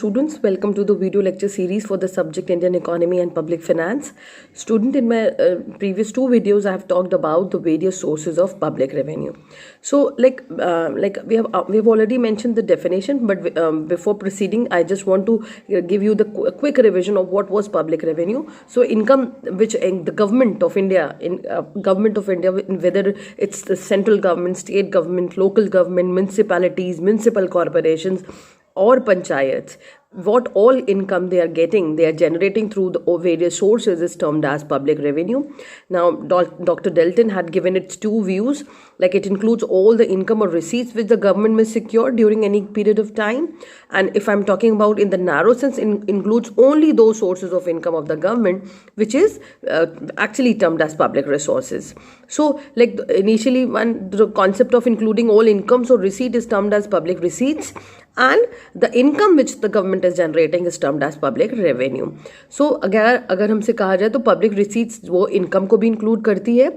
Students, welcome to the video lecture series for the subject Indian Economy and Public Finance. Student, in my previous two videos, I have talked about the various sources of public revenue. So, we have already mentioned the definition, but before proceeding, I just want to give you the quick revision of what was public revenue. So, income which the government of India, whether it's the central government, state government, local government, municipalities, municipal corporations, or panchayats, what all income they are getting, they are generating through the various sources is termed as public revenue. Now, Dr. Dalton had given its two views, like it includes all the income or receipts which the government may secure during any period of time. And if I'm talking about in the narrow sense, includes only those sources of income of the government, which is actually termed as public resources. So, like initially, the concept of including all incomes or receipt is termed as public receipts, and the income which the government is generating is termed as public revenue. So अगर हमसे कहा जाए तो public receipts वो income को भी include करती है,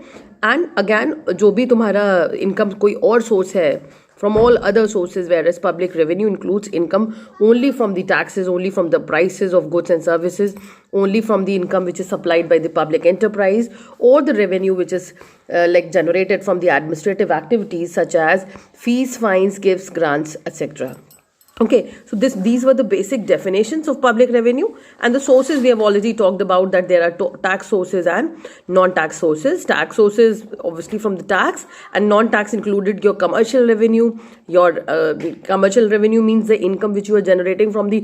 and again जो भी तुम्हारा income कोई और source है from all other sources, whereas public revenue includes income only from the taxes, only from the prices of goods and services, only from the income which is supplied by the public enterprise, or the revenue which is generated from the administrative activities such as fees, fines, gifts, grants, etc. Okay, so these were the basic definitions of public revenue, and the sources we have already talked about, that there are tax sources and non-tax sources. Tax sources obviously from the tax, and non-tax included your commercial revenue. Your commercial revenue means the income which you are generating from the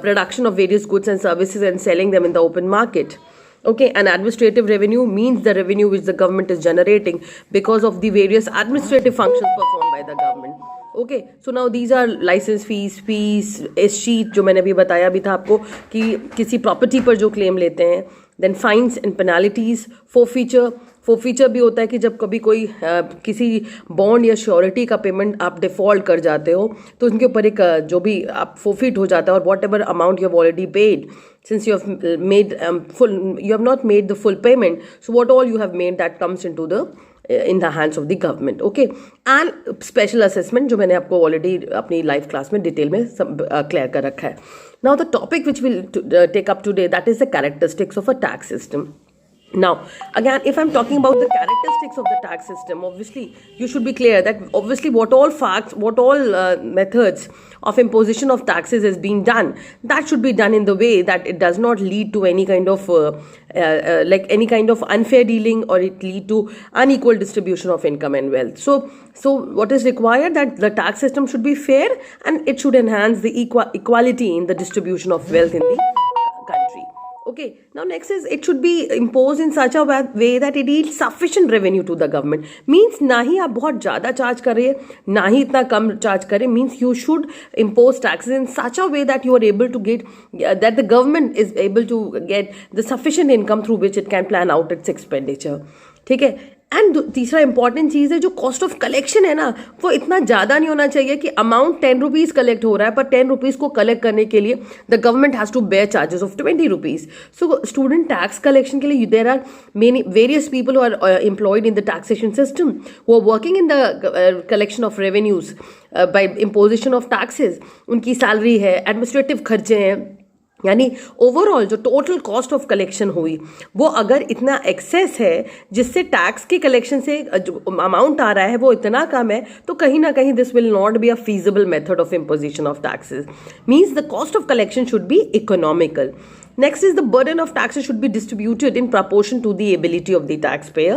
production of various goods and services and selling them in the open market. Okay, and administrative revenue means the revenue which the government is generating because of the various administrative functions performed by the government. Okay, so now these are licence fees, sheet जो मैंने अभी बताया भी था आपको कि किसी property पर जो क्लेम लेते हैं. Then fines and penalties. Forfeiture भी होता है कि जब कभी कोई किसी बॉन्ड या श्योरिटी का पेमेंट आप डिफॉल्ट कर जाते हो तो उनके ऊपर एक जो भी आप फोरफीट हो जाता है, और what ever amount you have already paid, since you have not made the full payment, so what all you have made that comes into in the hands of the government. Okay, and special assessment जो मैंने आपको already अपनी live class में detail में clear कर रखा है. Now the topic which we'll take up today, that is the characteristics of a tax system. Now, again, if I'm talking about the characteristics of the tax system, obviously, you should be clear that obviously what all methods of imposition of taxes is being done, that should be done in the way that it does not lead to any kind of unfair dealing, or it lead to unequal distribution of income and wealth. So what is required, that the tax system should be fair, and it should enhance the equality in the distribution of wealth in the country. Okay, now next is it should be imposed in such a way that it yields sufficient revenue to the government. Means ना ही आप बहुत ज़्यादा charge कर रहे हैं, ना ही इतना कम charge कर रहे हैं. Means you should impose taxes in such a way that you are able to get, that the government is able to get the sufficient income through which it can plan out its expenditure. ठीक है. And तीसरा important चीज़ है जो cost of collection है ना, वो इतना ज़्यादा नहीं होना चाहिए कि अमाउंट 10 रुपीज़ कलेक्ट हो रहा है, पर 10 रुपीज़ को कलेक्ट करने के लिए the government has to bear charges of 20 rupees. So student tax collection के लिए there are many various people who are employed in the taxation system, who are working in the collection of revenues by imposition of taxes. उनकी salary है, administrative खर्चे हैं, यानी overall जो total cost of collection हुई वो अगर इतना एक्सेस है जिससे टैक्स के कलेक्शन से जो अमाउंट आ रहा है वो इतना कम है, तो कहीं ना कहीं this will not be a feasible method of imposition of taxes. Means the cost of collection should be economical. Next is the burden of taxes should be distributed in proportion to the ability of the taxpayer.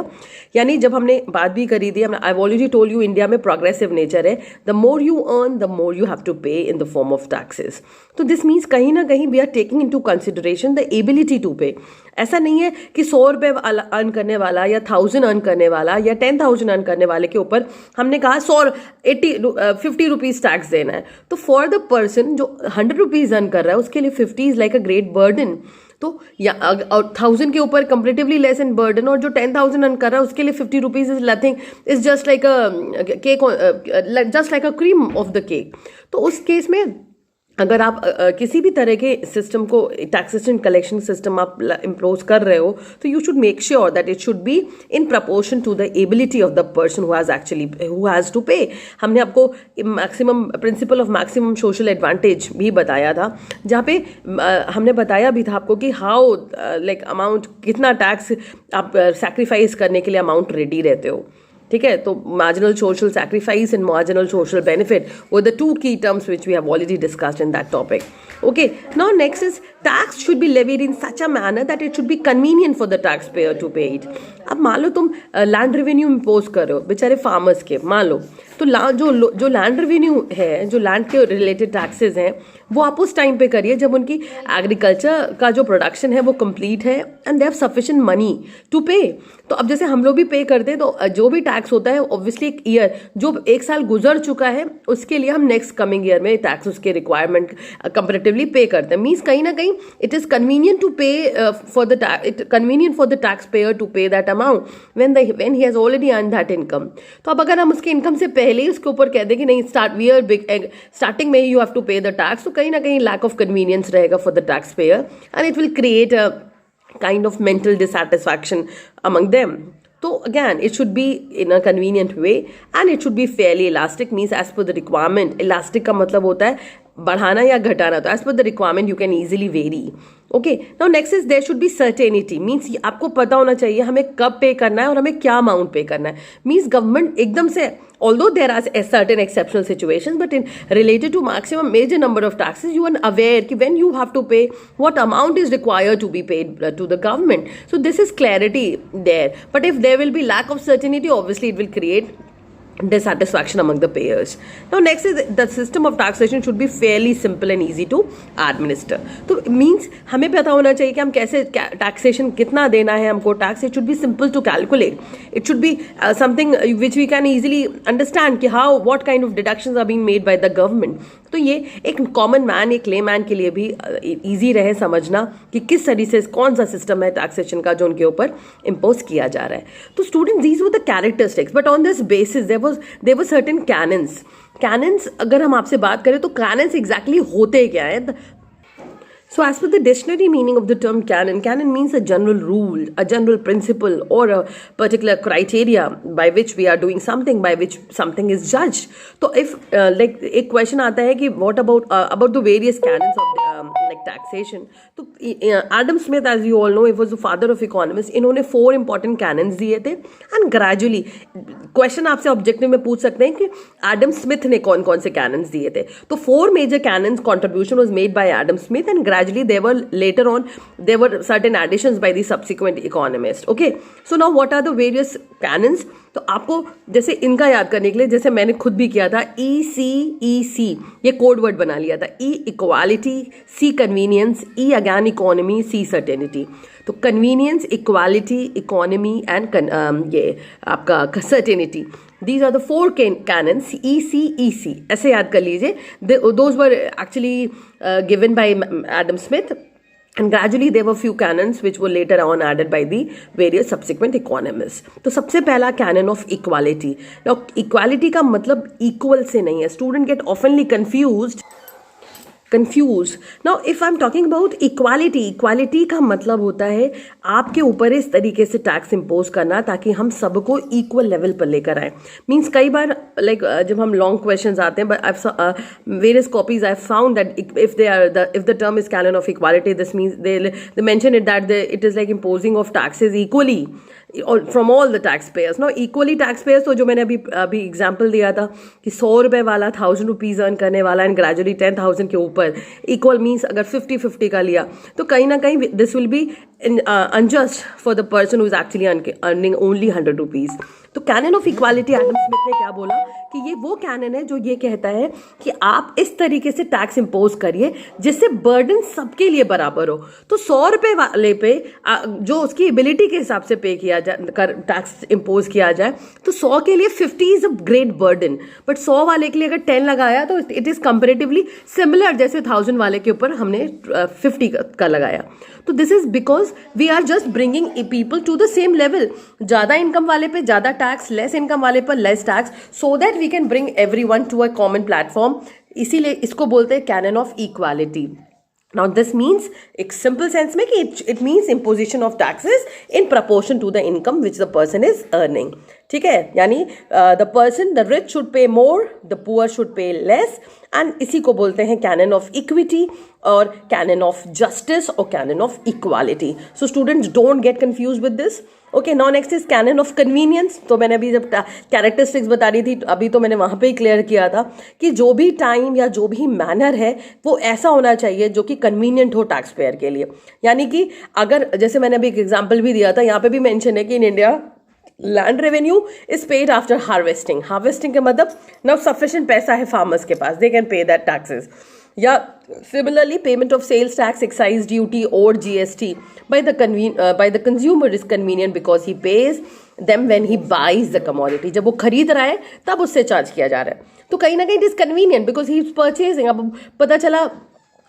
यानी जब हमने बात भी करी थी, I've already told you India में progressive nature है. The more you earn, the more you have to pay in the form of taxes. तो this means कहीं ना कहीं we are taking into consideration the ability to pay. ऐसा नहीं है कि 100 रुपये अर्न करने वाला या 1000 अर्न करने वाला या 10,000 अर्न करने वाले के ऊपर हमने कहा 50 रुपीज़ टैक्स देना है. तो फॉर द पर्सन जो 100 रुपीज़ अर्न कर रहा है उसके लिए 50 is like a great burden. तो या 1000 के ऊपर कंपेरेटिवली लेस एंड बर्डन, और जो 10,000 अर्न कर रहा है उसके लिए 50 rupees is nothing, is just like a cake, just like a cream of the cake. तो उस केस में अगर आप किसी भी तरह के सिस्टम को, टैक्सेशन कलेक्शन सिस्टम आप इम्पोज कर रहे हो, तो you should make sure that it should be in proportion to the ability of the person who has to pay. हमने आपको maximum principle of maximum social advantage भी बताया था, जहाँ पे हमने बताया भी था आपको कि हाउ लाइक अमाउंट, कितना टैक्स आप सैक्रिफाइस करने के लिए अमाउंट रेडी रहते हो. ठीक है, तो marginal social sacrifice and marginal social benefit were the two key terms which we have already discussed in that topic. Okay, now next is tax should be levied in such a manner that it should be convenient for the taxpayer to pay it. अब मान लो तुम land revenue impose कर रहे हो बेचारे farmers के, मान लो तो जो लैंड रेवेन्यू है, जो लैंड के रिलेटेड टैक्सेस हैं, वो आप उस टाइम पे करिए जब उनकी एग्रीकल्चर का जो प्रोडक्शन है वो कंप्लीट है and they have sufficient money to pay. तो अब जैसे हम लोग भी पे करते हैं, तो जो भी टैक्स होता है ऑब्वियसली एक ईयर, जो एक साल गुजर चुका है उसके लिए हम नेक्स्ट कमिंग ईयर में टैक्स उसके रिक्वायरमेंट कंपेरेटिवली पे करते हैं. मीन्स कहीं ना कहीं it is convenient to pay convenient for the tax payer to pay that amount when he has already earn that income. तो अब अगर हम उसके इनकम से पहले ही उसके ऊपर कह दें कि नहीं स्टार्टिंग में ही यू हैव टू पे द टैक्स, तो कहीं ना कहीं लैक ऑफ कन्वीनियंस रहेगा for the tax pair and it will create a kind of mental dissatisfaction among them. So again, it should be in a convenient way and it should be fairly elastic, means as per the requirement. Elastic का मतलब होता है बढ़ाना या घटाना, तो as per the requirement you can easily vary. Okay, now next is there should be certainty, means आपको पता होना चाहिए हमें कब पे करना है और हमें क्या अमाउंट पे करना है. मीन्स गवर्नमेंट एकदम से, although there are certain exceptional situations, but in related to maximum major number of taxes, you are aware कि when you have to pay, what amount is required to be paid to the government. So this is clarity there. But if there will be lack of certainty, obviously it will create dissatisfaction among the payers. Now next is the system of taxation should be fairly simple and easy to administer. तो means हमें पता होना चाहिए कि हम कैसे taxation कितना देना है हमको tax. It should be simple to calculate. It should be something which we can easily understand कि how what kind of deductions are being made by the government. तो ये एक कॉमन मैन, एक ले मैन के लिए भी ईजी रहे समझना कि किस तरीके से कौन सा सिस्टम है टैक्सेशन का जो उनके ऊपर इम्पोज किया जा रहा है. तो student these were the characteristics, but on this basis there were certain canons. Canons अगर हम आपसे बात करें तो कैनन्स एग्जैक्टली होते क्या है. So as per the dictionary meaning of the term canon means a general rule, a general principle or a particular criteria by which we are doing something, by which something is judged. So if like एक question आता है कि what about the various canons of like taxation. तो Adam Smith, as you all know, he was the father of economists. इन्होंने 4 important canons दिए थे and gradually question आपसे objective में पूछ सकते हैं कि एडम स्मिथ ने कौन कौन से canons दिए थे. तो 4 major canons contribution was made by Adam Smith and gradually they were later on there were certain additions by the subsequent economists. Okay, so now what are the various canons? तो आपको जैसे इनका याद करने के लिए, जैसे मैंने खुद भी किया था, ECEC ये कोड वर्ड बना लिया था. E equality, C convenience, E again economy, C certainty. तो कन्वीनियंस, इक्वालिटी, इकोनॉमी एंड ये आपका certainty, these are the 4 canons, ECEC ऐसे याद कर लीजिए. Those were actually given by Adam Smith. And gradually there were few canons which were later on added by the various subsequent economists. तो सबसे पहला canon of equality. Now equality का मतलब equal से नहीं है. Student get oftenly confused. Now if I'm talking about equality का मतलब होता है आपके ऊपर इस तरीके से टैक्स इम्पोज करना ताकि हम सबको इक्वल लेवल पर लेकर आए. मीन्स कई बार लाइक जब हम लॉन्ग क्वेश्चंस आते हैं, but various copies I found that if the term is canon of equality, this means they mention it that it is like imposing of taxes equally from all the tax payers. No equally tax payers, तो जो मैंने अभी example दिया था कि 100 रुपये वाला 1000 rupees earn करने वाला एंड ग्रेजुअली 10,000 के ऊपर, इक्वल मीन्स अगर 50-50 का लिया तो कहीं ना कहीं this will be unjust for the person who is actually earning only 100 rupees. तो canon of equality Adam Smith ने क्या बोला कि ये वो कैनन है जो ये कहता है कि आप इस तरीके से टैक्स इम्पोज करिए जिससे बर्डन सबके लिए बराबर हो. तो 100 रुपये वाले पे जो उसकी एबिलिटी के हिसाब से पे किया जाए, टैक्स इम्पोज किया जाए, तो 100 के लिए 50 is a great burden, but 100 वाले के लिए अगर 10 लगाया तो इट इज कंपेरेटिवली सिमिलर जैसे 1000 वाले के ऊपर हमने 50 का लगाया. तो this is because we are just bringing people to the same level. ज़्यादा इनकम वाले पे ज़्यादा टैक्स, लेस इनकम वाले पर less tax, so that we can bring everyone to a common platform इसीलिए इसको बोलते हैं canon of equality. Now this means एक simple sense में कि it means imposition of taxes in proportion to the income which the person is earning. ठीक है, यानी the rich should pay more, the poor should pay less, and इसी को बोलते हैं canon of equity और canon of justice और canon of equality. So students, don't get confused with this. Okay, now next is canon of convenience. तो मैंने अभी जब कैरेक्टरिस्टिक्स बता रही थी, अभी तो मैंने वहाँ पे ही क्लियर किया था कि जो भी टाइम या जो भी मैनर है वो ऐसा होना चाहिए जो कि कन्वीनियंट हो टैक्स पेयर के लिए. यानी कि अगर जैसे मैंने अभी एक एग्जाम्पल भी दिया था, यहाँ पे भी मेंशन है कि in India land revenue is paid after harvesting. Harvesting का मतलब नाउ सफिशिएंट पैसा है फार्मर्स के पास, they can pay that taxes. या similarly payment of sales tax, excise duty or GST by the consumer is convenient because he pays them when he buys the commodity. जब वो खरीद रहा है तब उससे चार्ज किया जा रहा है. तो कहीं ना कहीं it is convenient because he is purchasing. अब पता चला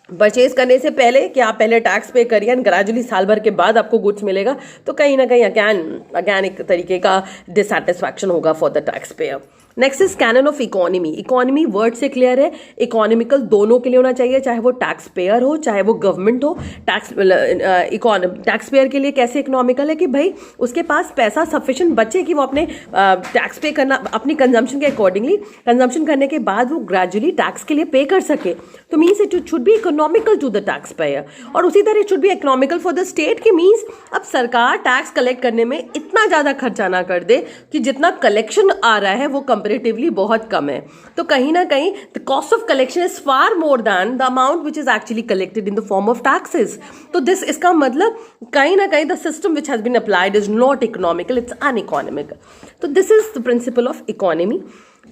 परचेज करने से पहले कि आप पहले टैक्स पे करिए एंड ग्रेजुअली साल भर के बाद आपको गुड्स मिलेगा, तो कहीं ना कहीं अगैन एक तरीके का डिससेटिस्फैक्शन होगा for the tax pair. Next is canon of economy. Economy word से क्लियर है, इकोनॉमिकल दोनों के लिए होना चाहिए, चाहे वो टैक्स पेयर हो चाहे वो गवर्नमेंट हो. टैक्स पेयर के लिए कैसे इकोनॉमिकल है कि भाई उसके पास पैसा सफिशिएंट बचे कि वो अपने टैक्स पे करना अपनी कंजम्पशन के अकॉर्डिंगली कंजम्पशन करने के बाद वो ग्रेजुअली टैक्स के लिए पे कर सके. तो means it should be economical to the tax payer. और उसी तरह it should be economical for the state की मीन्स अब सरकार टैक्स कलेक्ट करने में इतना ज़्यादा खर्चा ना कर दे कि जितना कलेक्शन आ रहा है वो कंपेरेटिवली बहुत कम है. तो कहीं ना कहीं the cost of collection is far more than the amount which is actually collected in the form of taxes. तो दिस इसका मतलब कहीं ना कहीं the system which has been applied is not economical, it's uneconomical. तो this is the principle of economy.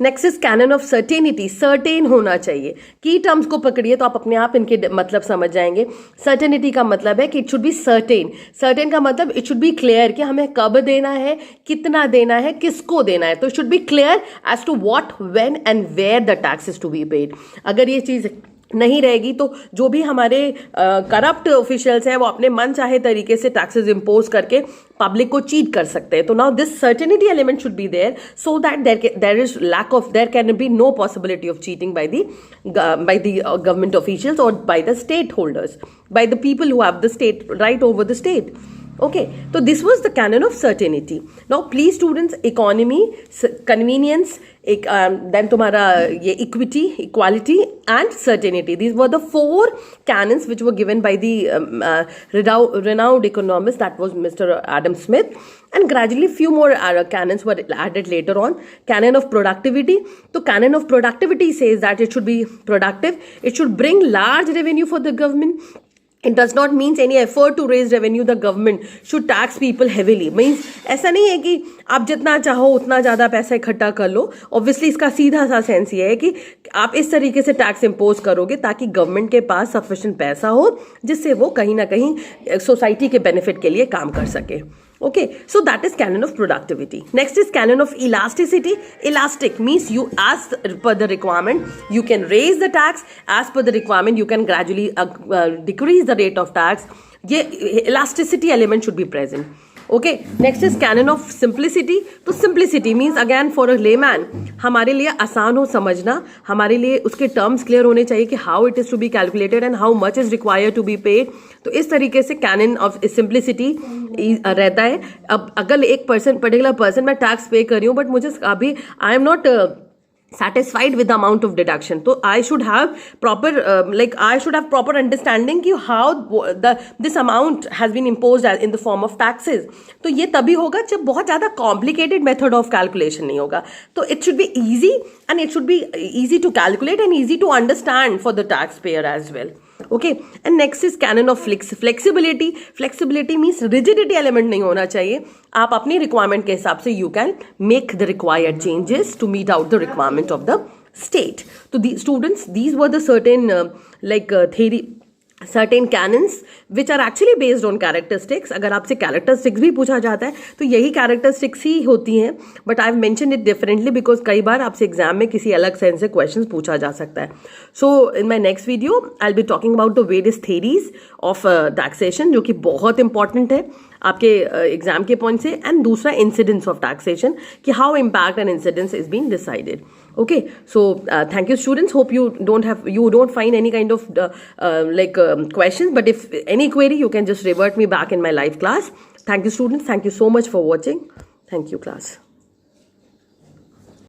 Next is canon of certainty. Certain होना चाहिए. की टर्म्स को पकड़िए तो आप अपने आप इनके मतलब समझ जाएंगे. सर्टेनिटी का मतलब है कि it should be certain. Certain का मतलब इट शुड बी क्लियर कि हमें कब देना है, कितना देना है, किसको देना है. तो it should be clear as to what, when and where the tax is to be paid. अगर ये चीज़ नहीं रहेगी तो जो भी हमारे करप्ट ऑफिशियल्स हैं वो अपने मन चाहे तरीके से टैक्सेस इम्पोज करके पब्लिक को चीट कर सकते हैं. तो now this certainty element should be there so that there can be no possibility of cheating by the government officials और by the state holders, by the people who have the state right over the state. Okay, so this was the canon of certainty. Now please students, economy, convenience, then तुम्हारा ये equity, equality and certainty. These were the 4 canons which were given by the renowned economist, that was Mr. Adam Smith. And gradually few more canons were added later on. Canon of productivity. So canon of productivity says that it should be productive. It should bring large revenue for the government. It does not means any effort to raise revenue. The government should tax people heavily. Means ऐसा नहीं है कि आप जितना चाहो उतना ज़्यादा पैसा इकट्ठा कर लो. Obviously इसका सीधा सा सेंस ये है कि आप इस तरीके से टैक्स इम्पोज करोगे ताकि गवर्नमेंट के पास सफिशिएंट पैसा हो जिससे वो कहीं ना कहीं सोसाइटी के बेनिफिट के लिए काम कर सके. Okay, so that is canon of productivity. Next is canon of elasticity. Elastic means you, as per the requirement, you can raise the tax. As per the requirement, you can gradually decrease the rate of tax. ये elasticity element should be present. Okay, next is canon of simplicity. तो simplicity means again for a layman, हमारे लिए आसान हो समझना, हमारे लिए उसके टर्म्स क्लियर होने चाहिए कि how it is to be calculated and how much is required to be paid. तो इस तरीके से canon of simplicity रहता है. अब अगर एक पर्टिकुलर पर्सन मैं टैक्स पे कर रही हूँ बट मुझे अभी I am not satisfied with the amount of deduction, so I should have proper proper understanding कि how this amount has been imposed in the form of taxes. तो ये तभी होगा जब बहुत ज़्यादा complicated method of calculation नहीं होगा. तो it should be easy and it should be easy to calculate and easy to understand for the taxpayer as well. Okay, and next is canon of flexibility. Flexibility means rigidity element नहीं होना चाहिए. आप अपनी requirement के हिसाब से you can make the required changes to meet out the requirement of the state. So the students, these were the certain theory, certain canons which are actually based on characteristics. अगर आपसे characteristics भी पूछा जाता है तो यही characteristics ही होती हैं, but I've mentioned it differently because कई बार आपसे एग्जाम में किसी अलग सेंस से क्वेश्चंस पूछा जा सकता है. So in my next video I'll be talking about the various theories of taxation जो कि बहुत important है आपके एग्जाम के पॉइंट से, एंड दूसरा इंसिडेंस ऑफ टैक्सेशन कि how impact and incidence is being decided. Okay, so thank you, students. Hope you don't find any kind of questions. But if any query, you can just revert me back in my live class. Thank you, students. Thank you so much for watching. Thank you, class.